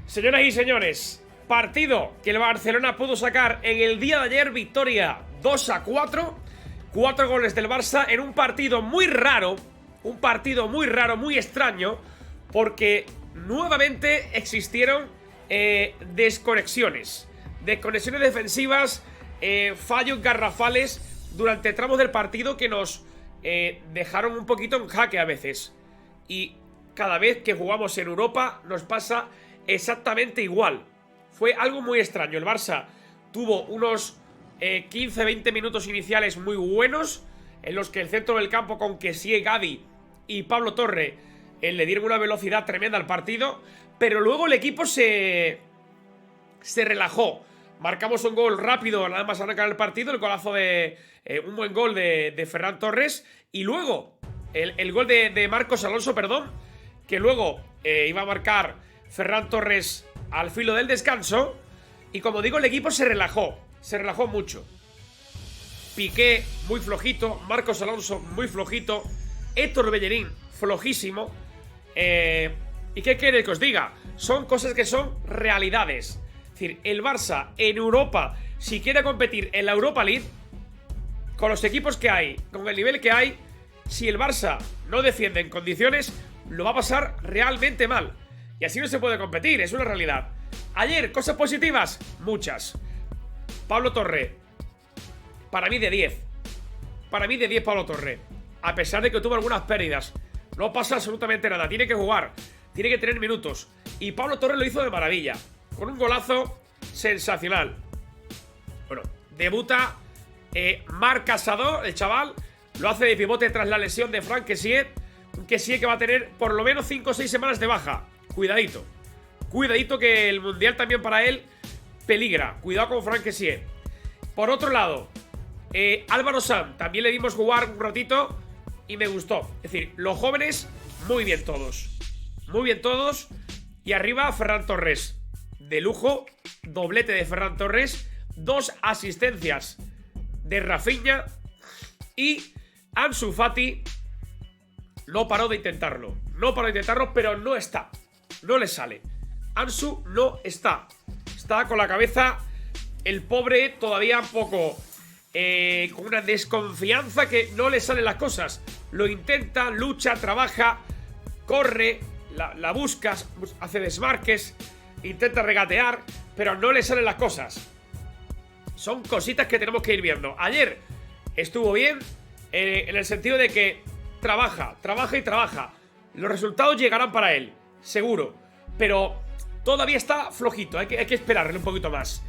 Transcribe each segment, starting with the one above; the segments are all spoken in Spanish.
Señoras y señores, partido que el Barcelona pudo sacar en el día de ayer, victoria 2-4, 4 goles del Barça en un partido muy raro, muy extraño, porque nuevamente existieron desconexiones defensivas, fallos garrafales durante tramos del partido que nos dejaron un poquito en jaque a veces. Y cada vez que jugamos en Europa nos pasa exactamente igual. Fue algo muy extraño. El Barça tuvo unos 15-20 minutos iniciales muy buenos, en los que el centro del campo con Kessie, Gavi y Pablo Torre le dieron una velocidad tremenda al partido, pero luego el equipo se relajó. Marcamos un gol rápido nada más arrancar el partido, el golazo de un buen gol de Ferran Torres, y luego el gol de Marcos Alonso, perdón, que luego iba a marcar Ferran Torres al filo del descanso. Y como digo, el equipo se relajó mucho. Piqué muy flojito, Marcos Alonso muy flojito, Héctor Bellerín flojísimo. ¿Y qué quiere que os diga? Son cosas que son realidades. Es decir, el Barça en Europa, si quiere competir en la Europa League, con los equipos que hay, con el nivel que hay, si el Barça no defiende en condiciones, lo va a pasar realmente mal. Y así no se puede competir, es una realidad. Ayer, cosas positivas, muchas. Pablo Torre, para mí de 10. Para mí de 10 Pablo Torre. A pesar de que tuvo algunas pérdidas, no pasa absolutamente nada, tiene que jugar, tiene que tener minutos. Y Pablo Torre lo hizo de maravilla, con un golazo sensacional. Bueno, debuta Marc Casado, el chaval, lo hace de pivote tras la lesión de Franck Kessie. Un Kessie que va a tener por lo menos 5 o 6 semanas de baja. Cuidadito. Cuidadito, que el Mundial también para él peligra. Cuidado con Franck Kessie. Por otro lado, Álvaro Sanz también le dimos jugar un ratito y me gustó. Es decir, los jóvenes, muy bien todos. Muy bien todos. Y arriba Ferran Torres. De lujo, doblete de Ferran Torres. 2 asistencias de Rafinha. Y Ansu Fati no paró de intentarlo. No paró de intentarlo, pero no está. No le sale. Ansu no está. Está con la cabeza el pobre todavía un poco con una desconfianza, que no le salen las cosas. Lo intenta, lucha, trabaja, corre, la busca, hace desmarques, intenta regatear, pero no le salen las cosas. Son cositas que tenemos que ir viendo. Ayer estuvo bien en el sentido de que trabaja y trabaja. Los resultados llegarán para él, seguro. Pero todavía está flojito, hay que esperarle un poquito más.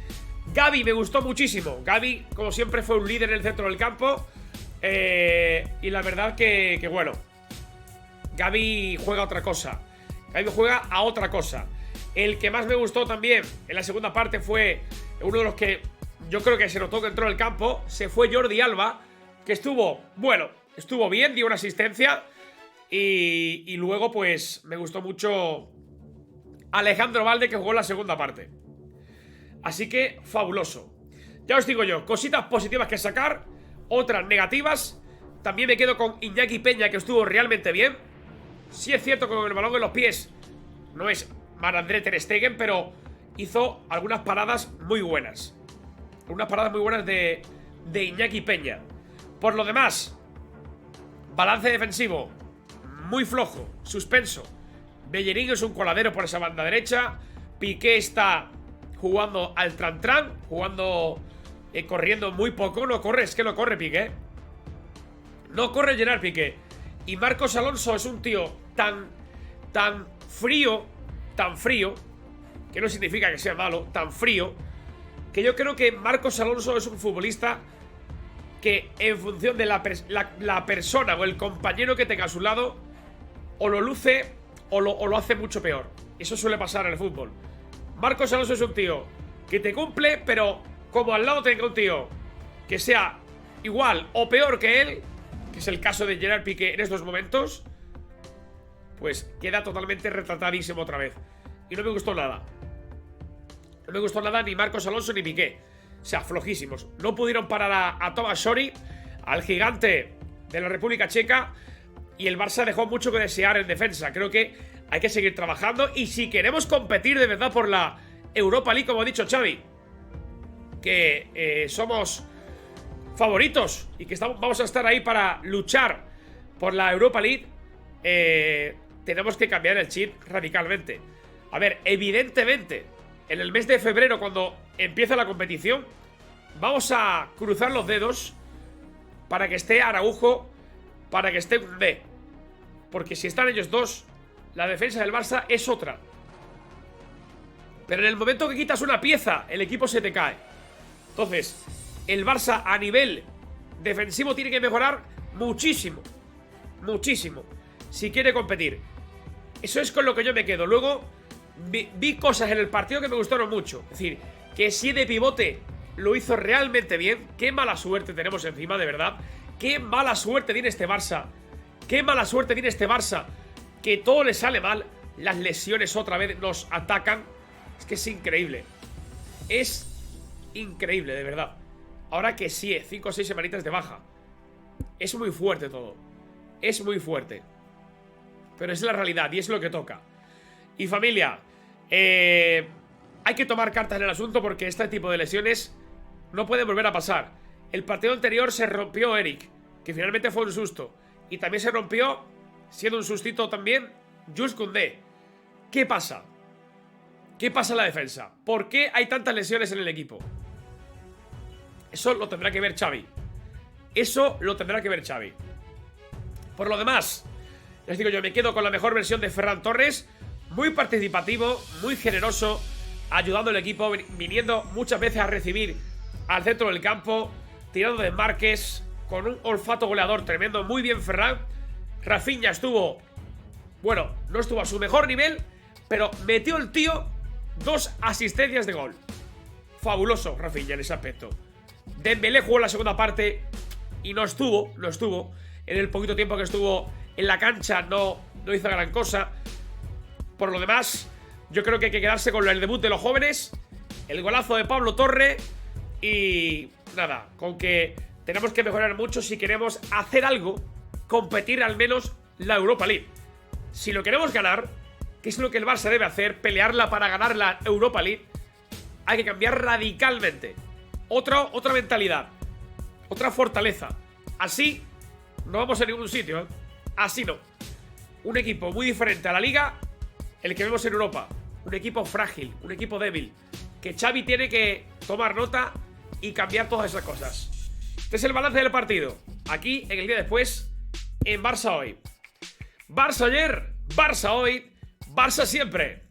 Gavi me gustó muchísimo. Gavi, como siempre, fue un líder en el centro del campo. Y la verdad que bueno, Gavi juega a otra cosa. Gavi juega a otra cosa. El que más me gustó también en la segunda parte fue uno de los que yo creo que se notó que entró en el campo. Se fue Jordi Alba, que estuvo, bueno, estuvo bien, dio una asistencia. Y luego pues me gustó mucho Alejandro Balde, que jugó en la segunda parte. Así que fabuloso. Ya os digo yo, cositas positivas que sacar, otras negativas. También me quedo con Iñaki Peña, que estuvo realmente bien. Sí es cierto que con el balón en los pies no es Marc-André ter Stegen, pero hizo algunas paradas muy buenas. Unas paradas muy buenas de Iñaki Peña. Por lo demás, balance defensivo muy flojo, suspenso. Bellerín es un coladero por esa banda derecha. Piqué está jugando al tran-tran, jugando, corriendo muy poco. No corre, es que no corre Piqué. No corre Gerard Piqué. Y Marcos Alonso es un tío tan frío, que no significa que sea malo, tan frío, que yo creo que Marcos Alonso es un futbolista que en función de la persona o el compañero que tenga a su lado, o lo luce o lo hace mucho peor. Eso suele pasar en el fútbol. Marcos Alonso es un tío que te cumple, pero como al lado tenga un tío que sea igual o peor que él, que es el caso de Gerard Piqué en estos momentos, pues queda totalmente retratadísimo otra vez. Y no me gustó nada. No me gustó nada ni Marcos Alonso ni Piqué. O sea, flojísimos. No pudieron parar a Tomáš Sori, al gigante de la República Checa. Y el Barça dejó mucho que desear en defensa. Creo que hay que seguir trabajando. Y si queremos competir de verdad por la Europa League, como ha dicho Xavi, que somos favoritos y que vamos a estar ahí para luchar por la Europa League, tenemos que cambiar el chip radicalmente. A ver, evidentemente, en el mes de febrero, cuando empieza la competición, vamos a cruzar los dedos para que esté Araujo, para que esté Koundé. Porque si están ellos dos, la defensa del Barça es otra. Pero en el momento que quitas una pieza, el equipo se te cae. Entonces, el Barça a nivel defensivo tiene que mejorar muchísimo. Muchísimo. Si quiere competir. Eso es con lo que yo me quedo. Luego, vi cosas en el partido que me gustaron mucho. Es decir, que si de pivote lo hizo realmente bien. Qué mala suerte tenemos encima, de verdad. Qué mala suerte tiene este Barça. Qué mala suerte tiene este Barça. Que todo le sale mal. Las lesiones otra vez nos atacan. Es que es increíble. Es increíble, de verdad. Ahora que sí, 5 o 6 semanitas de baja. Es muy fuerte todo. Es muy fuerte. Pero es la realidad y es lo que toca. Y familia, hay que tomar cartas en el asunto porque este tipo de lesiones no pueden volver a pasar. El partido anterior se rompió Eric, que finalmente fue un susto. Y también se rompió, siendo un sustito también, Jules Koundé. ¿Qué pasa? ¿Qué pasa en la defensa? ¿Por qué hay tantas lesiones en el equipo? Eso lo tendrá que ver Xavi. Eso lo tendrá que ver Xavi. Por lo demás, les digo yo, me quedo con la mejor versión de Ferran Torres. Muy participativo, muy generoso, ayudando al equipo, viniendo muchas veces a recibir al centro del campo, tirando desmarques, con un olfato goleador tremendo. Muy bien Ferran. Rafinha estuvo, bueno, no estuvo a su mejor nivel, pero metió el tío 2 asistencias de gol. Fabuloso Rafinha en ese aspecto. Dembélé jugó la segunda parte y no estuvo. En el poquito tiempo que estuvo en la cancha no hizo gran cosa. Por lo demás, yo creo que hay que quedarse con el debut de los jóvenes, el golazo de Pablo Torre y nada, con que tenemos que mejorar mucho si queremos hacer algo, competir al menos la Europa League. Si lo queremos ganar, que es lo que el Barça debe hacer, pelearla para ganar la Europa League, hay que cambiar radicalmente. Otra mentalidad, otra fortaleza. Así no vamos a ningún sitio, ¿eh? Así no. Un equipo muy diferente a la Liga, el que vemos en Europa. Un equipo frágil, un equipo débil, que Xavi tiene que tomar nota y cambiar todas esas cosas. Este es el balance del partido, aquí en el día después, en Barça Hoy. Barça ayer, Barça hoy, Barça siempre.